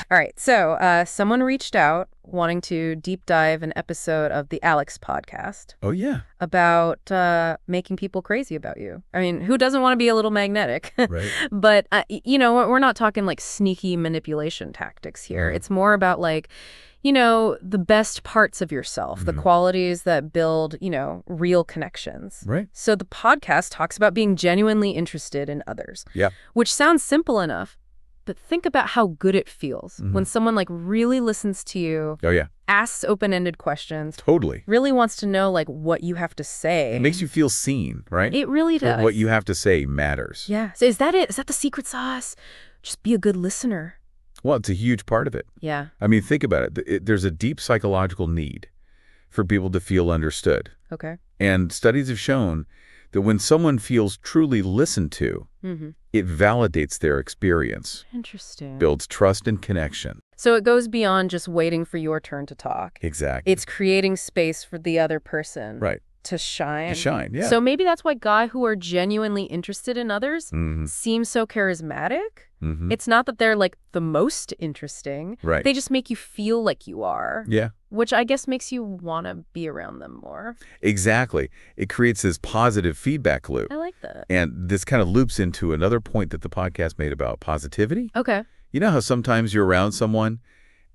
All right. So someone reached out wanting to deep dive an episode of the Alex podcast Oh, yeah. about making people crazy about you. I mean, who doesn't want to be a little magnetic? Right. But, we're not talking like sneaky manipulation tactics here. It's more about like, the best parts of yourself, the qualities that build, real connections. Right. So the podcast talks about being genuinely interested in others. Yeah. Which sounds simple enough. But think about how good it feels when someone like really listens to you, Oh, yeah. asks open-ended questions, Totally. really wants to know like what you have to say. It makes you feel seen, right? It really does. What you have to say matters. Yeah. So is that it? Is that the secret sauce? Just be a good listener. Well, it's a huge part of it. Yeah. I mean, think about it. There's a deep psychological need for people to feel understood. Okay. And studies have shown that when someone feels truly listened to, it validates their experience, Interesting. builds trust and connection. So it goes beyond just waiting for your turn to talk. Exactly. It's creating space for the other person Right. to shine. To shine, yeah. So maybe that's why guys who are genuinely interested in others seem so charismatic. It's not that they're like the most interesting. Right. They just make you feel like you are. Yeah. Which I guess makes you want to be around them more. Exactly. It creates this positive feedback loop. I like that. And this kind of loops into another point that the podcast made about positivity. Okay. You know how sometimes you're around someone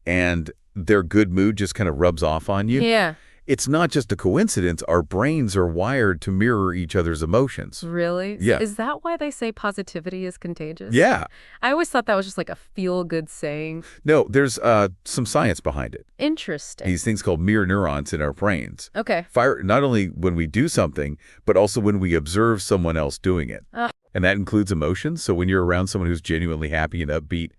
and their good mood just kind of rubs off on you? Yeah. It's not just a coincidence. Our brains are wired to mirror each other's emotions. Really? Yeah. Is that why they say positivity is contagious? Yeah. I always thought that was just like a feel-good saying. No, there's some science behind it. Interesting. These things called mirror neurons in our brains. Okay. Fire not only when we do something, but also when we observe someone else doing it. And that includes emotions. So when you're around someone who's genuinely happy and upbeat,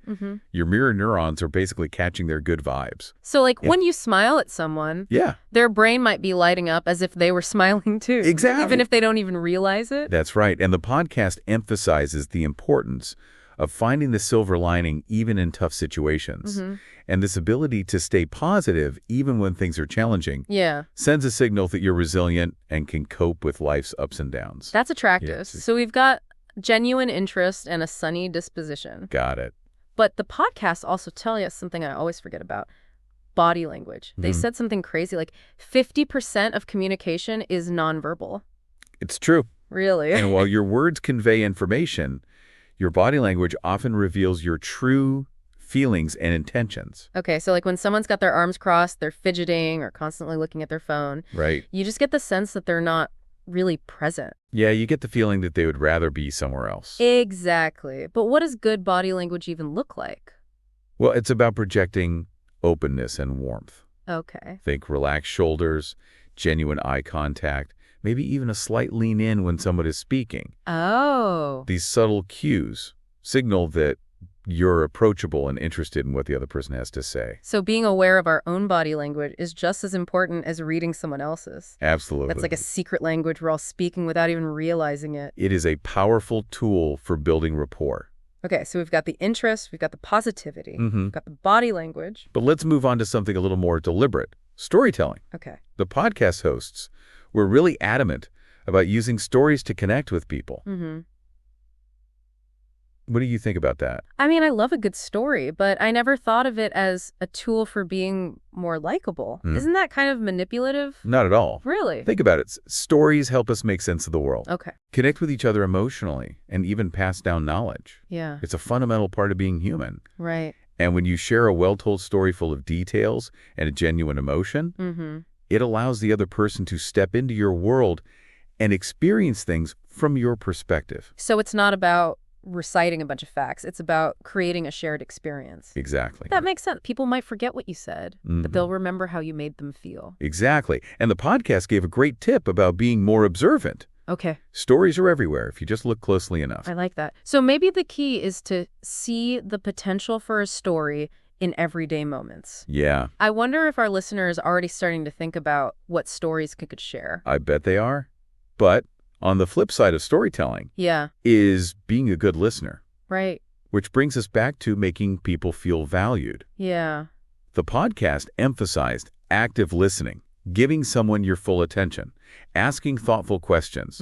your mirror neurons are basically catching their good vibes. So like when you smile at someone, Yeah. their brain might be lighting up as if they were smiling too. Exactly. Even if they don't even realize it. That's right. And the podcast emphasizes the importance of finding the silver lining even in tough situations. And this ability to stay positive even when things are challenging Yeah. sends a signal that you're resilient and can cope with life's ups and downs. That's attractive. Yes. So we've got genuine interest and a sunny disposition. Got it. But the podcasts also tell you something I always forget about. Body language. They said something crazy like 50% of communication is nonverbal. It's true. Really? And while your words convey information, your body language often reveals your true feelings and intentions. Okay, so like when someone's got their arms crossed, they're fidgeting or constantly looking at their phone, Right. you just get the sense that they're not really present. Yeah, you get the feeling that they would rather be somewhere else. Exactly. But what does good body language even look like? Well, it's about projecting openness and warmth. Okay. Think relaxed shoulders, genuine eye contact, maybe even a slight lean in when someone is speaking. Oh. These subtle cues signal that you're approachable and interested in what the other person has to say. So being aware of our own body language is just as important as reading someone else's. Absolutely. That's like a secret language we're all speaking without even realizing it. It is a powerful tool for building rapport. Okay, so we've got the interest, we've got the positivity, we've got the body language. But let's move on to something a little more deliberate. Storytelling. Okay. The podcast hosts were really adamant about using stories to connect with people. What do you think about that? I mean, I love a good story, but I never thought of it as a tool for being more likable. Isn't that kind of manipulative? Not at all. Really? Think about it. Stories help us make sense of the world, Okay. connect with each other emotionally, and even pass down knowledge. Yeah. It's a fundamental part of being human. Right. And when you share a well-told story full of details and a genuine emotion, it allows the other person to step into your world and experience things from your perspective. So it's not about reciting a bunch of facts. It's about creating a shared experience. Exactly. That makes sense. People might forget what you said, but they'll remember how you made them feel. Exactly. And the podcast gave a great tip about being more observant. Okay. Stories are everywhere if you just look closely enough. I like that. So maybe the key is to see the potential for a story in everyday moments. Yeah, I wonder if our listeners are already starting to think about what stories could share. I bet they are. But on the flip side of storytelling Yeah. is being a good listener, Right. which brings us back to making people feel valued. Yeah. The podcast emphasized active listening, giving someone your full attention, asking thoughtful questions.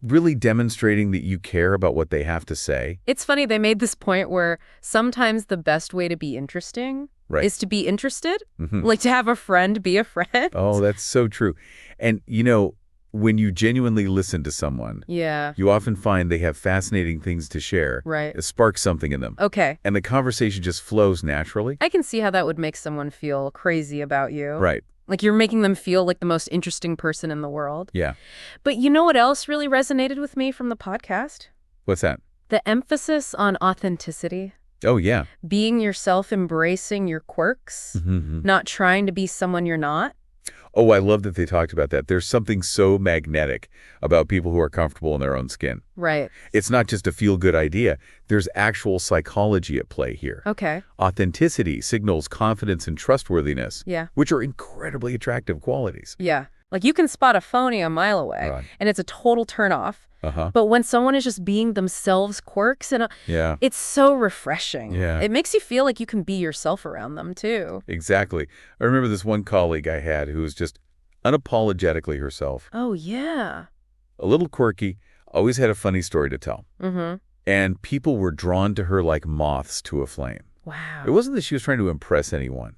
really demonstrating that you care about what they have to say. It's funny, they made this point where sometimes the best way to be interesting Right. is to be interested. Mm-hmm. Like to have a friend be a friend. Oh, that's so true. And, when you genuinely listen to someone, Yeah. you often find they have fascinating things to share. Right. It sparks something in them. Okay. And the conversation just flows naturally. I can see how that would make someone feel crazy about you. Right. Like you're making them feel like the most interesting person in the world. Yeah. But you know what else really resonated with me from the podcast? What's that? The emphasis on authenticity. Oh, yeah. Being yourself, embracing your quirks, Mm-hmm. not trying to be someone you're not. Oh, I love that they talked about that. There's something so magnetic about people who are comfortable in their own skin. Right. It's not just a feel-good idea. There's actual psychology at play here. Okay. Authenticity signals confidence and trustworthiness, Yeah. which are incredibly attractive qualities. Yeah. Like you can spot a phony a mile away, Right. and it's a total turnoff. Uh-huh. But when someone is just being themselves, quirks, Yeah. it's so refreshing. Yeah. It makes you feel like you can be yourself around them, too. Exactly. I remember this one colleague I had who was just unapologetically herself. Oh, yeah. A little quirky, always had a funny story to tell. Mm-hmm. And people were drawn to her like moths to a flame. Wow. It wasn't that she was trying to impress anyone.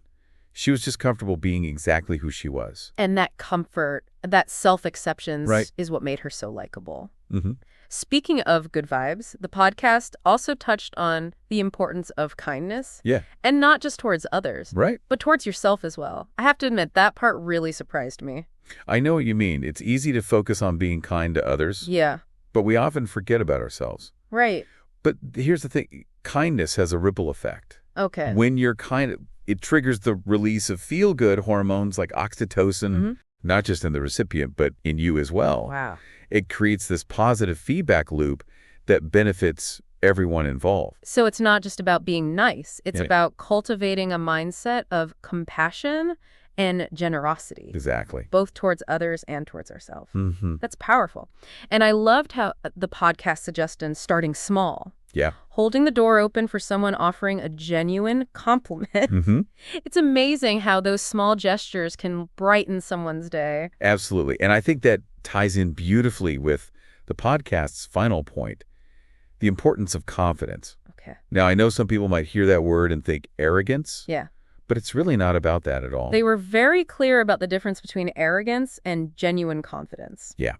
She was just comfortable being exactly who she was. And that comfort, that self-acceptance Right. is what made her so likable. Mm-hmm. Speaking of good vibes, the podcast also touched on the importance of kindness. Yeah. And not just towards others, Right. but towards yourself as well. I have to admit, that part really surprised me. I know what you mean. It's easy to focus on being kind to others, Yeah. but we often forget about ourselves. Right. But here's the thing. Kindness has a ripple effect. Okay. When you're kind, it triggers the release of feel-good hormones like oxytocin, Mm-hmm. not just in the recipient, but in you as well. Wow. It creates this positive feedback loop that benefits everyone involved. So it's not just about being nice. It's Yeah. about cultivating a mindset of compassion and generosity, Exactly. both towards others and towards ourselves. Mm-hmm. That's powerful. And I loved how the podcast suggested starting small, Yeah. holding the door open for someone offering a genuine compliment. Mm-hmm. It's amazing how those small gestures can brighten someone's day. Absolutely. And I think that ties in beautifully with the podcast's final point, the importance of confidence. Okay. Now, I know some people might hear that word and think arrogance, Yeah. but it's really not about that at all. They were very clear about the difference between arrogance and genuine confidence. Yeah.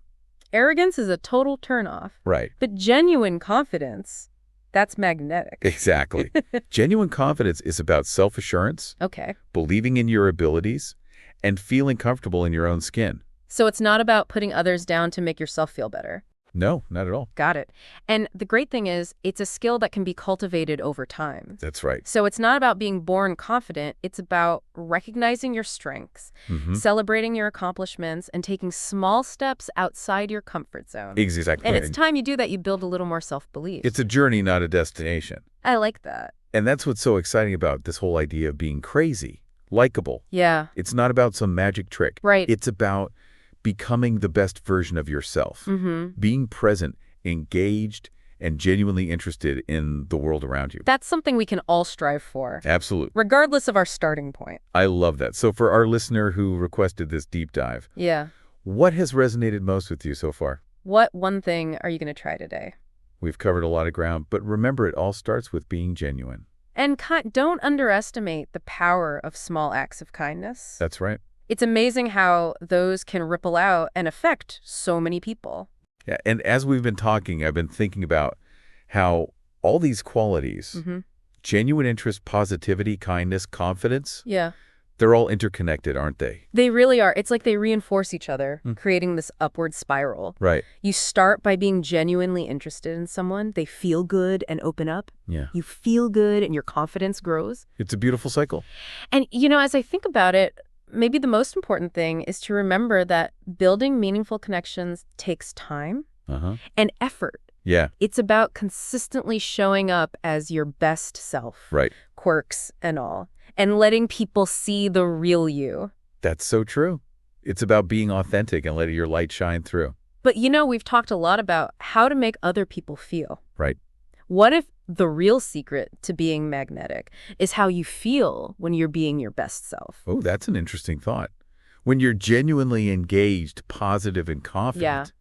Arrogance is a total turnoff, Right. but genuine confidence, that's magnetic. Exactly. Genuine confidence is about self-assurance, Okay. believing in your abilities, and feeling comfortable in your own skin. So it's not about putting others down to make yourself feel better. No, not at all. Got it. And the great thing is, it's a skill that can be cultivated over time. That's right. So it's not about being born confident. It's about recognizing your strengths, Mm-hmm. celebrating your accomplishments, and taking small steps outside your comfort zone. Exactly. And it's time you do that, you build a little more self-belief. It's a journey, not a destination. I like that. And that's what's so exciting about this whole idea of being crazy, likable. Yeah. It's not about some magic trick. Right. It's about becoming the best version of yourself, Mm-hmm. being present, engaged, and genuinely interested in the world around you. That's something we can all strive for, Absolutely. regardless of our starting point. I love that. So for our listener who requested this deep dive, Yeah. what has resonated most with you so far? What one thing are you going to try today? We've covered a lot of ground, but remember, it all starts with being genuine. And don't underestimate the power of small acts of kindness. That's right. It's amazing how those can ripple out and affect so many people. Yeah, and as we've been talking, I've been thinking about how all these qualities, Mm-hmm. genuine interest, positivity, kindness, confidence, Yeah. they're all interconnected, aren't they? They really are. It's like they reinforce each other, Mm. creating this upward spiral. Right. You start by being genuinely interested in someone. They feel good and open up. Yeah. You feel good and your confidence grows. It's a beautiful cycle. And, as I think about it, maybe the most important thing is to remember that building meaningful connections takes time Uh-huh. and effort. Yeah, It's about consistently showing up as your best self, right. quirks and all, and letting people see the real you. That's so true. It's about being authentic and letting your light shine through. But, we've talked a lot about how to make other people feel. Right. What if the real secret to being magnetic is how you feel when you're being your best self? Oh, that's an interesting thought. When you're genuinely engaged, positive, and confident,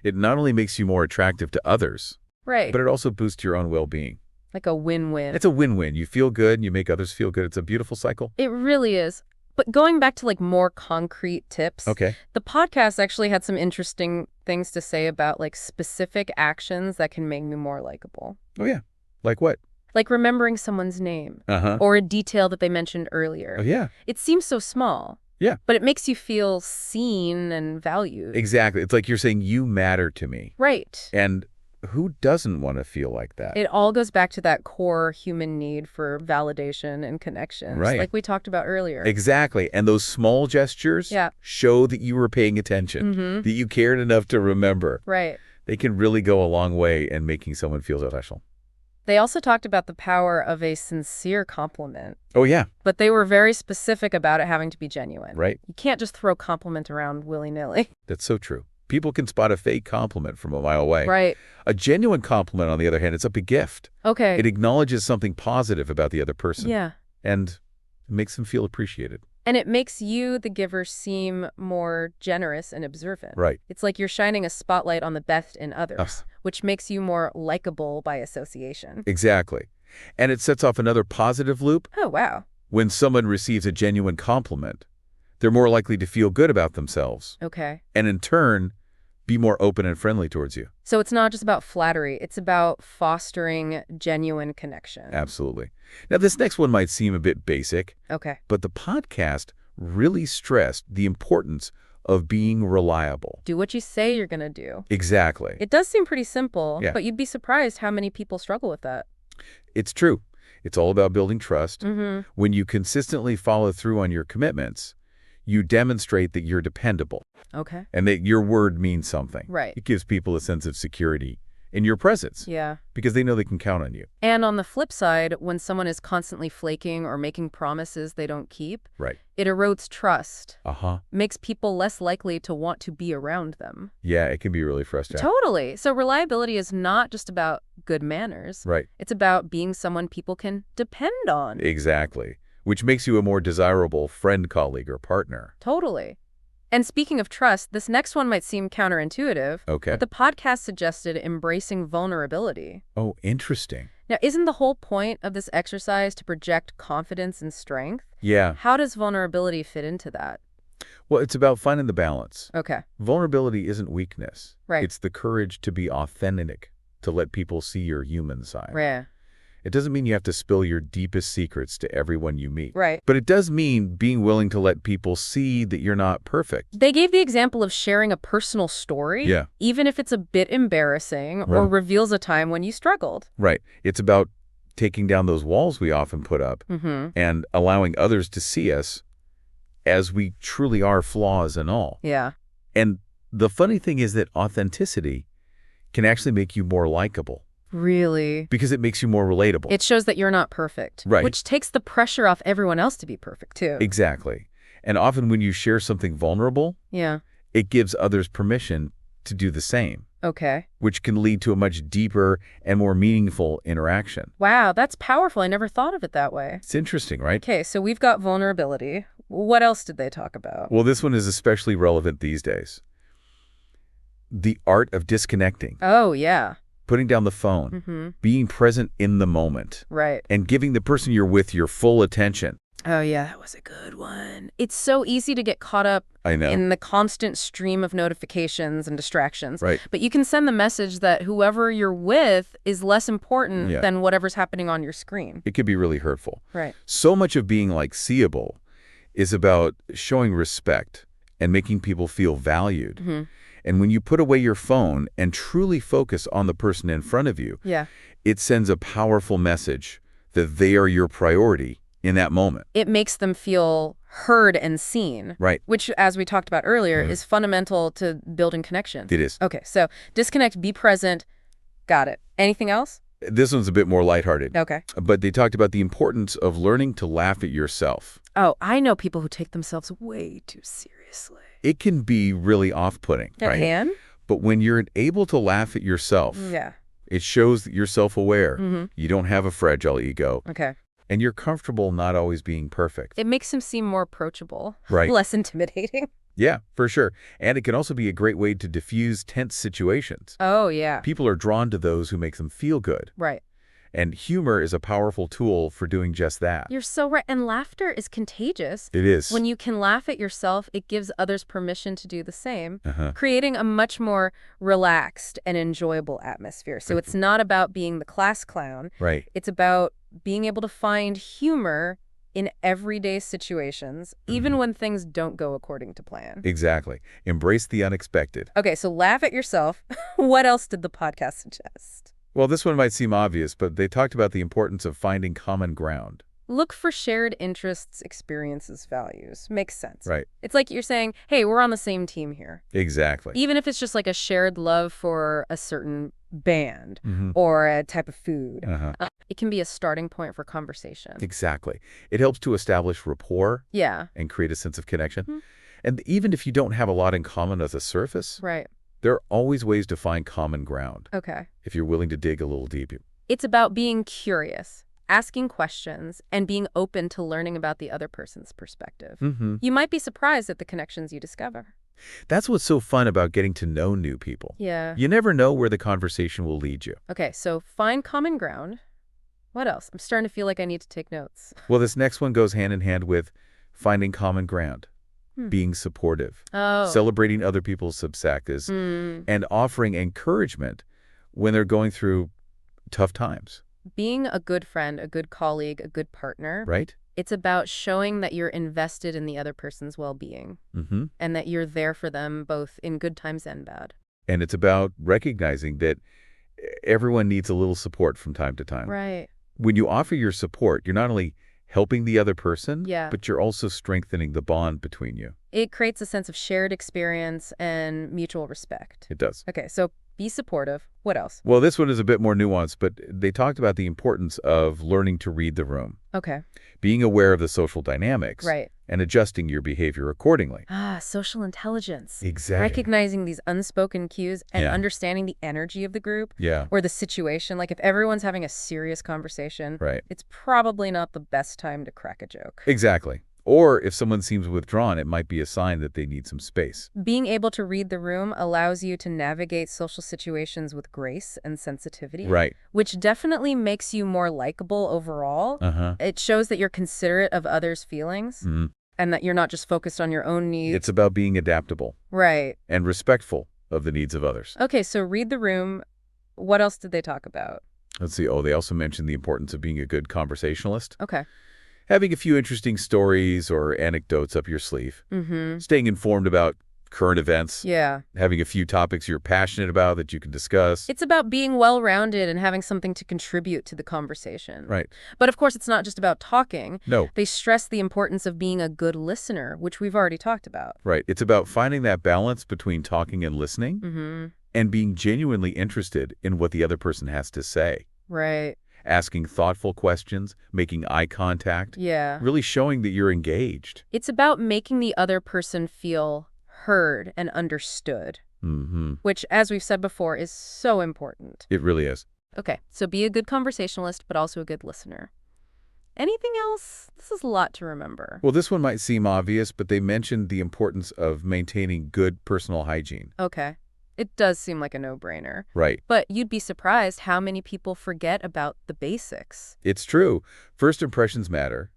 It not only makes you more attractive to others, Right. but it also boosts your own well-being. Like a win-win. It's a win-win. You feel good, and you make others feel good. It's a beautiful cycle. It really is. But going back to like more concrete tips, Okay. the podcast actually had some interesting things to say about like specific actions that can make me more likable. Oh, yeah. Like what? Like remembering someone's name Uh-huh. or a detail that they mentioned earlier. Oh, yeah. It seems so small. Yeah. But it makes you feel seen and valued. Exactly. It's like you're saying, you matter to me. Right. And who doesn't want to feel like that? It all goes back to that core human need for validation and connections, Right. like we talked about earlier. Exactly. And those small gestures show that you were paying attention, that you cared enough to remember. Right. They can really go a long way in making someone feel special. They also talked about the power of a sincere compliment. Oh, yeah. But they were very specific about it having to be genuine. Right. You can't just throw compliment around willy-nilly. That's so true. People can spot a fake compliment from a mile away. Right. A genuine compliment, on the other hand, it's a big gift. Okay. It acknowledges something positive about the other person. Yeah. And it makes them feel appreciated. And it makes you, the giver, seem more generous and observant. Right. It's like you're shining a spotlight on the best in others, which makes you more likable by association. Exactly. And it sets off another positive loop. Oh, wow. When someone receives a genuine compliment, they're more likely to feel good about themselves. Okay. And in turn, be more open and friendly towards you. So it's not just about flattery. It's about fostering genuine connection. Absolutely. Now, this next one might seem a bit basic. Okay. But the podcast really stressed the importance of being reliable. Do what you say you're going to do. Exactly. It does seem pretty simple, Yeah. but you'd be surprised how many people struggle with that. It's true. It's all about building trust. Mm-hmm. When you consistently follow through on your commitments, you demonstrate that you're dependable. Okay. And that your word means something. Right. It gives people a sense of security in your presence. Yeah. Because they know they can count on you. And on the flip side, when someone is constantly flaking or making promises they don't keep, Right. it erodes trust, Uh-huh. makes people less likely to want to be around them. Yeah, it can be really frustrating. Totally. So reliability is not just about good manners. Right. It's about being someone people can depend on. Exactly. Which makes you a more desirable friend, colleague, or partner. Totally. And speaking of trust, this next one might seem counterintuitive, Okay. but the podcast suggested embracing vulnerability. Oh, interesting. Now, isn't the whole point of this exercise to project confidence and strength? Yeah. How does vulnerability fit into that? Well, it's about finding the balance. Okay. Vulnerability isn't weakness. Right. It's the courage to be authentic, to let people see your human side. Right. It doesn't mean you have to spill your deepest secrets to everyone you meet. Right. But it does mean being willing to let people see that you're not perfect. They gave the example of sharing a personal story, Yeah. even if it's a bit embarrassing or Right. reveals a time when you struggled. Right. It's about taking down those walls we often put up Mm-hmm. and allowing others to see us as we truly are, flaws and all. Yeah. And the funny thing is that authenticity can actually make you more likable Really? because it makes you more relatable. It shows that you're not perfect. Right. Which takes the pressure off everyone else to be perfect, too. Exactly. And often when you share something vulnerable, Yeah. it gives others permission to do the same, Okay. which can lead to a much deeper and more meaningful interaction. Wow, that's powerful. I never thought of it that way. It's interesting, right? Okay, so we've got vulnerability. What else did they talk about? Well, this one is especially relevant these days. The art of disconnecting, Oh, yeah. putting down the phone, Mm-hmm. being present in the moment, Right. and giving the person you're with your full attention. Oh, yeah, that was a good one. It's so easy to get caught up I know. in the constant stream of notifications and distractions. Right. But you can send the message that whoever you're with is less important Yeah. than whatever's happening on your screen. It could be really hurtful. Right. So much of being seeable is about showing respect and making people feel valued. Mm-hmm. And when you put away your phone and truly focus on the person in front of you, Yeah. it sends a powerful message that they are your priority in that moment. It makes them feel heard and seen. Right. Which, as we talked about earlier, is fundamental to building connection. It is. Okay, so disconnect, be present. Got it. Anything else? This one's a bit more lighthearted. Okay. But they talked about the importance of learning to laugh at yourself. Oh, I know people who take themselves way too seriously. It can be really off-putting, right? Can? But when you're able to laugh at yourself, Yeah. it shows that you're self-aware. Mm-hmm. You don't have a fragile ego. Okay. And you're comfortable not always being perfect. It makes him seem more approachable. Right. Less intimidating. Yeah, for sure. And it can also be a great way to diffuse tense situations. Oh, yeah. People are drawn to those who make them feel good. Right. And humor is a powerful tool for doing just that. You're so right. And laughter is contagious. It is. When you can laugh at yourself, it gives others permission to do the same, Uh-huh. creating a much more relaxed and enjoyable atmosphere. So it's not about being the class clown. Right. It's about being able to find humor in everyday situations, even when things don't go according to plan. Exactly. Embrace the unexpected. Okay, so laugh at yourself. What else did the podcast suggest? Well, this one might seem obvious, but they talked about the importance of finding common ground. Look for shared interests, experiences, values. Makes sense. Right. It's like you're saying, hey, we're on the same team here. Exactly. Even if it's just like a shared love for a certain band or a type of food, it can be a starting point for conversation. Exactly. It helps to establish rapport Yeah. and create a sense of connection. And even if you don't have a lot in common at the surface, Right. there are always ways to find common ground Okay. if you're willing to dig a little deeper. It's about being curious, asking questions, and being open to learning about the other person's perspective. You might be surprised at the connections you discover. That's what's so fun about getting to know new people. Yeah. You never know where the conversation will lead you. Okay, so find common ground. What else? I'm starting to feel like I need to take notes. Well, this next one goes hand in hand with finding common ground, being supportive, celebrating other people's successes, and offering encouragement when they're going through tough times. Being a good friend, a good colleague, a good partner, Right? it's about showing that you're invested in the other person's well-being and that you're there for them both in good times and bad. And it's about recognizing that everyone needs a little support from time to time. Right. When you offer your support, you're not only helping the other person, Yeah. but you're also strengthening the bond between you. It creates a sense of shared experience and mutual respect. It does. Okay, so be supportive. What else? Well, this one is a bit more nuanced, but they talked about the importance of learning to read the room, Okay. being aware of the social dynamics, Right. and adjusting your behavior accordingly. Social intelligence. Exactly. Recognizing these unspoken cues and Yeah. understanding the energy of the group Yeah, or the situation. Like if everyone's having a serious conversation, right. it's probably not the best time to crack a joke. Exactly. Or if someone seems withdrawn, it might be a sign that they need some space. Being able to read the room allows you to navigate social situations with grace and sensitivity, Right. which definitely makes you more likable overall. It shows that you're considerate of others' feelings and that you're not just focused on your own needs. It's about being adaptable Right. and respectful of the needs of others. Okay, so read the room. What else did they talk about? Let's see. Oh, they also mentioned the importance of being a good conversationalist. Okay. Having a few interesting stories or anecdotes up your sleeve. Staying informed about current events. Yeah. Having a few topics you're passionate about that you can discuss. It's about being well-rounded and having something to contribute to the conversation. Right. But of course, it's not just about talking. No. They stress the importance of being a good listener, which we've already talked about. Right. It's about finding that balance between talking and listening and being genuinely interested in what the other person has to say. Right. Asking thoughtful questions, making eye contact, Yeah. really showing that you're engaged. It's about making the other person feel heard and understood, which, as we've said before, is so important. It really is. Okay, so be a good conversationalist, but also a good listener. Anything else? This is a lot to remember. Well, this one might seem obvious, but they mentioned the importance of maintaining good personal hygiene. Okay. It does seem like a no-brainer. Right. But you'd be surprised how many people forget about the basics. It's true. First impressions matter,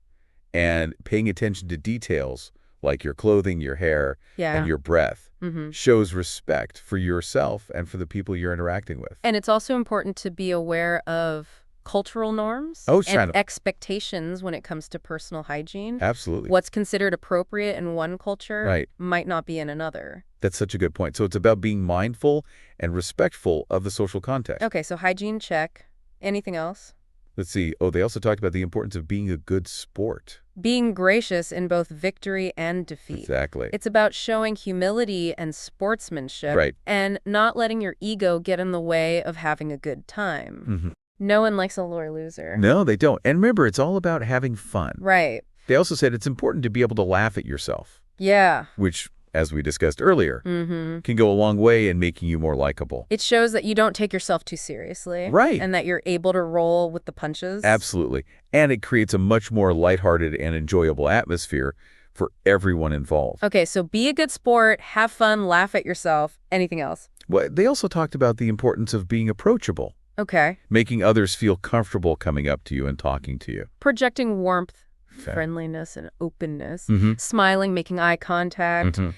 and paying attention to details like your clothing, your hair, and your breath shows respect for yourself and for the people you're interacting with. And it's also important to be aware of cultural norms and expectations when it comes to personal hygiene. Absolutely. What's considered appropriate in one culture might not be in another. That's such a good point. So it's about being mindful and respectful of the social context. Okay, so hygiene check. Anything else? Let's see. Oh, they also talked about the importance of being a good sport. Being gracious in both victory and defeat. Exactly. It's about showing humility and sportsmanship and not letting your ego get in the way of having a good time. No one likes a sore loser. No, they don't. And remember, it's all about having fun. Right. They also said it's important to be able to laugh at yourself. Yeah. Which, as we discussed earlier, can go a long way in making you more likable. It shows that you don't take yourself too seriously. Right. And that you're able to roll with the punches. Absolutely. And it creates a much more lighthearted and enjoyable atmosphere for everyone involved. Okay, so be a good sport, have fun, laugh at yourself. Anything else? Well, they also talked about the importance of being approachable, Okay. making others feel comfortable coming up to you and talking to you. Projecting warmth, Okay. friendliness, and openness. Mm-hmm. Smiling, making eye contact, Mm-hmm.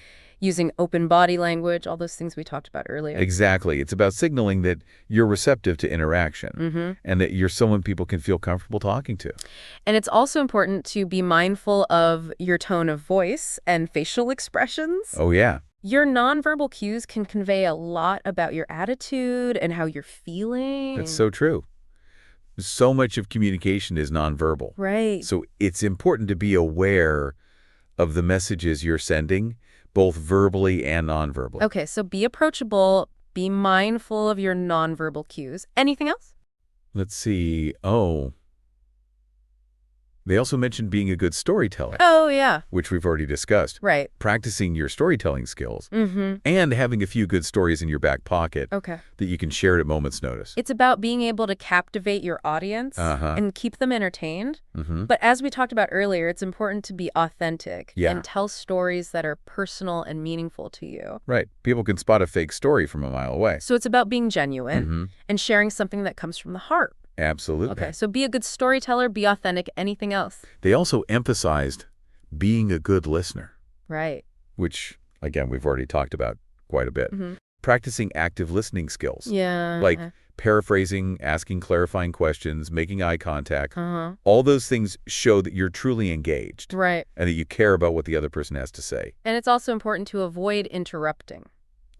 using open body language, all those things we talked about earlier. Exactly. It's about signaling that you're receptive to interaction and that you're someone people can feel comfortable talking to. And it's also important to be mindful of your tone of voice and facial expressions. Oh, yeah. Your nonverbal cues can convey a lot about your attitude and how you're feeling. That's so true. So much of communication is nonverbal. Right. So it's important to be aware of the messages you're sending, both verbally and nonverbally. Okay, so be approachable, be mindful of your nonverbal cues. Anything else? Let's see. Oh, they also mentioned being a good storyteller, Oh, yeah. which we've already discussed. Right. Practicing your storytelling skills Mm-hmm. and having a few good stories in your back pocket Okay. that you can share at a moment's notice. It's about being able to captivate your audience Uh-huh. and keep them entertained. Mm-hmm. But as we talked about earlier, it's important to be authentic Yeah. and tell stories that are personal and meaningful to you. Right. People can spot a fake story from a mile away. So it's about being genuine Mm-hmm. and sharing something that comes from the heart. Absolutely. Okay, so be a good storyteller, be authentic. Anything else? They also emphasized being a good listener, Right. which, again, we've already talked about quite a bit. Mm-hmm. Practicing active listening skills, Yeah. like paraphrasing, asking clarifying questions, making eye contact. Uh-huh. All those things show that you're truly engaged Right. and that you care about what the other person has to say. And it's also important to avoid interrupting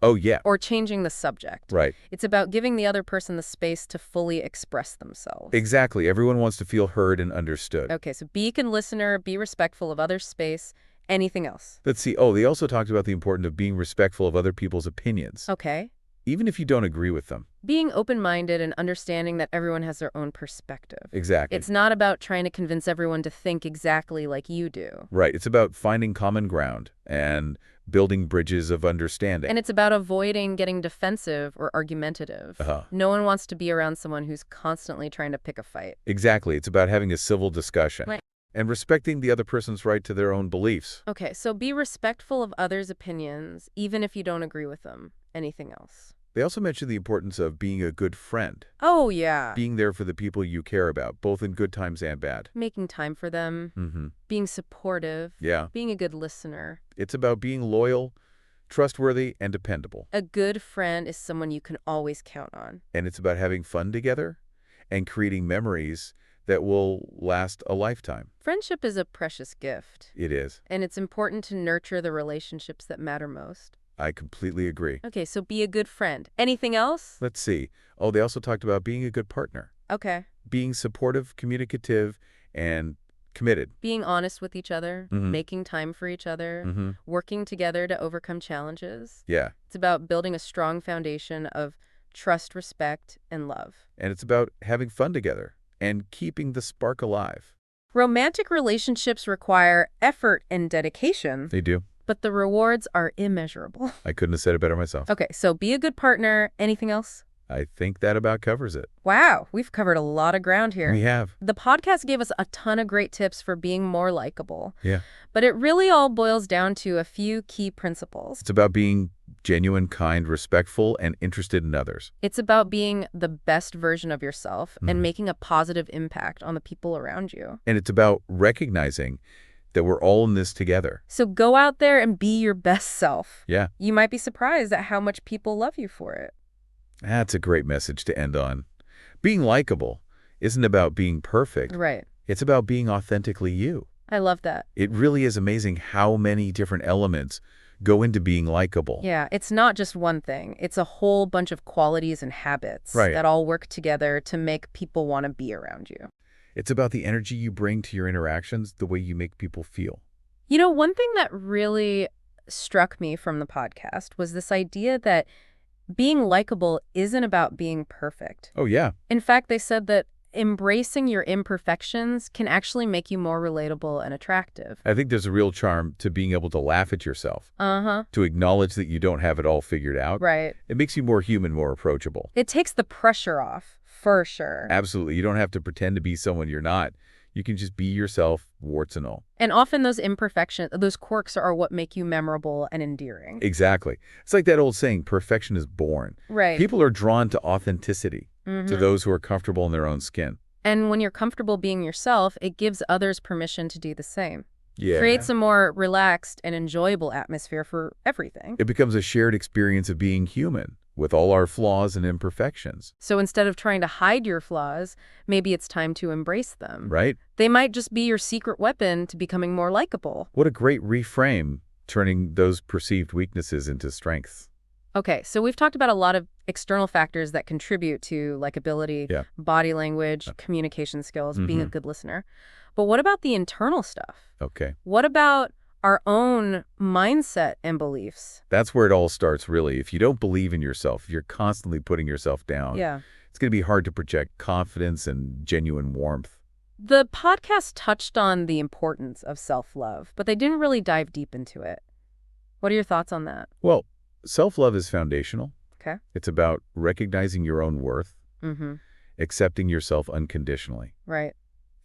Oh, yeah. or changing the subject. Right. It's about giving the other person the space to fully express themselves. Exactly. Everyone wants to feel heard and understood. Okay, so be a good listener, be respectful of others' space. Anything else? Let's see. Oh, they also talked about the importance of being respectful of other people's opinions, Okay. even if you don't agree with them. Being open-minded and understanding that everyone has their own perspective. Exactly. It's not about trying to convince everyone to think exactly like you do. Right. It's about finding common ground and building bridges of understanding. And it's about avoiding getting defensive or argumentative. Uh-huh. No one wants to be around someone who's constantly trying to pick a fight. Exactly. It's about having a civil discussion Right. and respecting the other person's right to their own beliefs. Okay, so be respectful of others' opinions, even if you don't agree with them. Anything else? They also mentioned the importance of being a good friend, Oh, yeah. being there for the people you care about, both in good times and bad. Making time for them, Mm-hmm. being supportive, Yeah. being a good listener. It's about being loyal, trustworthy, and dependable. A good friend is someone you can always count on. And it's about having fun together and creating memories that will last a lifetime. Friendship is a precious gift, It is. and it's important to nurture the relationships that matter most. I completely agree. Okay, so be a good friend. Anything else? Let's see. Oh, they also talked about being a good partner, Okay. being supportive, communicative, and committed. Being honest with each other, Mhm. making time for each other, Mm-hmm. working together to overcome challenges. Yeah. It's about building a strong foundation of trust, respect, and love. And it's about having fun together and keeping the spark alive. Romantic relationships require effort and dedication, They do. but the rewards are immeasurable. I couldn't have said it better myself. Okay, so be a good partner. Anything else? I think that about covers it. Wow, we've covered a lot of ground here. We have. The podcast gave us a ton of great tips for being more likable, Yeah. but it really all boils down to a few key principles. It's about being genuine, kind, respectful, and interested in others. It's about being the best version of yourself Mhm. and making a positive impact on the people around you. And it's about recognizing that we're all in this together. So go out there and be your best self. Yeah. You might be surprised at how much people love you for it. That's a great message to end on. Being likable isn't about being perfect. Right. It's about being authentically you. I love that. It really is amazing how many different elements go into being likable. Yeah, it's not just one thing. It's a whole bunch of qualities and habits Right. that all work together to make people want to be around you. It's about the energy you bring to your interactions, the way you make people feel. You know, one thing that really struck me from the podcast was this idea that being likable isn't about being perfect. Oh, yeah. In fact, they said that embracing your imperfections can actually make you more relatable and attractive. I think there's a real charm to being able to laugh at yourself, Uh-huh. to acknowledge that you don't have it all figured out. Right. It makes you more human, more approachable. It takes the pressure off. For sure. Absolutely. You don't have to pretend to be someone you're not. You can just be yourself, warts and all. And often those imperfections, those quirks are what make you memorable and endearing. Exactly. It's like that old saying, perfection is born. Right. People are drawn to authenticity, to those who are comfortable in their own skin. And when you're comfortable being yourself, it gives others permission to do the same. Yeah. Creates a more relaxed and enjoyable atmosphere for everything. It becomes a shared experience of being human, with all our flaws and imperfections. So instead of trying to hide your flaws, maybe it's time to embrace them. Right? They might just be your secret weapon to becoming more likable. What a great reframe, turning those perceived weaknesses into strengths. Okay, so we've talked about a lot of external factors that contribute to likability, Yeah. body language, communication skills, being a good listener. But what about the internal stuff? Okay. What about our own mindset and beliefs? That's where it all starts, really. If you don't believe in yourself, if you're constantly putting yourself down, Yeah. it's going to be hard to project confidence and genuine warmth. The podcast touched on the importance of self-love, but they didn't really dive deep into it. What are your thoughts on that? Well, self-love is foundational. Okay. It's about recognizing your own worth, accepting yourself unconditionally, Right.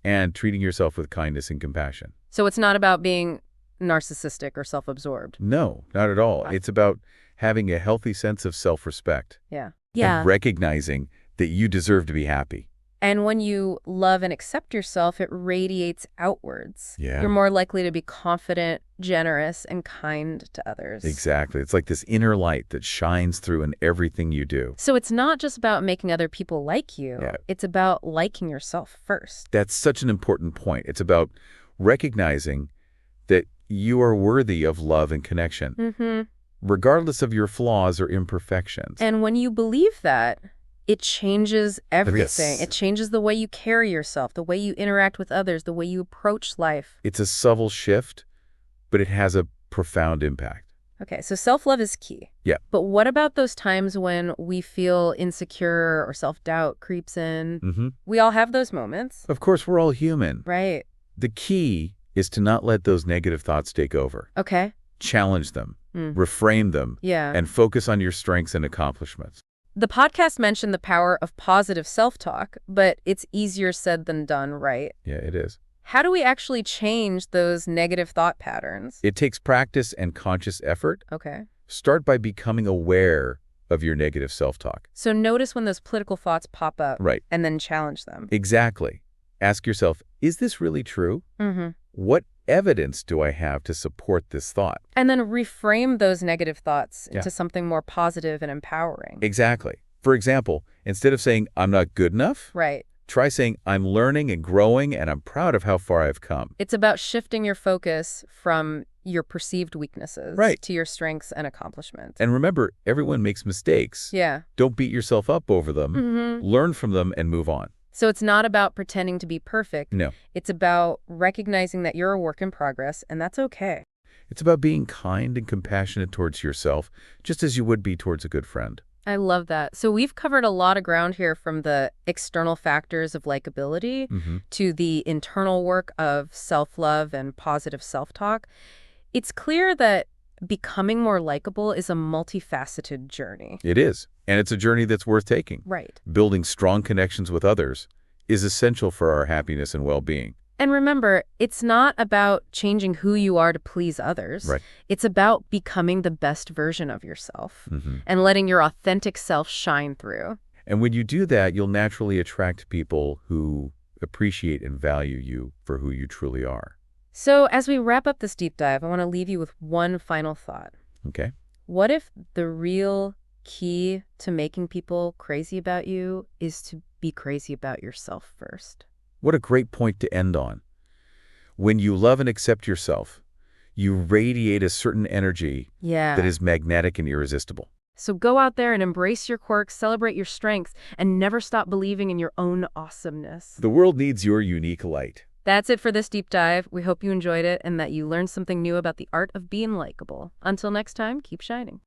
and treating yourself with kindness and compassion. So it's not about being narcissistic or self-absorbed. No, not at all. Wow. It's about having a healthy sense of self-respect. Yeah. And recognizing that you deserve to be happy. And when you love and accept yourself, it radiates outwards. Yeah. You're more likely to be confident, generous, and kind to others. Exactly. It's like this inner light that shines through in everything you do. So it's not just about making other people like you. Yeah. It's about liking yourself first. That's such an important point. It's about recognizing that you are worthy of love and connection, regardless of your flaws or imperfections. And when you believe that, it changes everything. Yes. It changes the way you carry yourself, the way you interact with others, the way you approach life. It's a subtle shift, but it has a profound impact. Okay, so self-love is key. Yeah. But what about those times when we feel insecure or self-doubt creeps in? We all have those moments. Of course, we're all human. Right. The key is to not let those negative thoughts take over. Okay. Challenge them, reframe them, Yeah. and focus on your strengths and accomplishments. The podcast mentioned the power of positive self-talk, but it's easier said than done, right? Yeah, it is. How do we actually change those negative thought patterns? It takes practice and conscious effort. Okay. Start by becoming aware of your negative self-talk. So notice when those political thoughts pop up. Right. And then challenge them. Exactly. Ask yourself, is this really true? What evidence do I have to support this thought? And then reframe those negative thoughts into something more positive and empowering. Exactly. For example, instead of saying, I'm not good enough, Right. try saying, I'm learning and growing and I'm proud of how far I've come. It's about shifting your focus from your perceived weaknesses to your strengths and accomplishments. And remember, everyone makes mistakes. Yeah. Don't beat yourself up over them. Learn from them and move on. So it's not about pretending to be perfect. No. It's about recognizing that you're a work in progress, and that's okay. It's about being kind and compassionate towards yourself, just as you would be towards a good friend. I love that. So we've covered a lot of ground here, from the external factors of likability to the internal work of self-love and positive self-talk. It's clear that becoming more likable is a multifaceted journey. It is. And it's a journey that's worth taking. Right. Building strong connections with others is essential for our happiness and well-being. And remember, it's not about changing who you are to please others. Right. It's about becoming the best version of yourself and letting your authentic self shine through. And when you do that, you'll naturally attract people who appreciate and value you for who you truly are. So as we wrap up this deep dive, I want to leave you with one final thought. Okay. What if the real key to making people crazy about you is to be crazy about yourself first? What a great point to end on. When you love and accept yourself, you radiate a certain energy that is magnetic and irresistible. So go out there and embrace your quirks, celebrate your strengths, and never stop believing in your own awesomeness. The world needs your unique light. That's it for this deep dive. We hope you enjoyed it and that you learned something new about the art of being likable. Until next time, keep shining.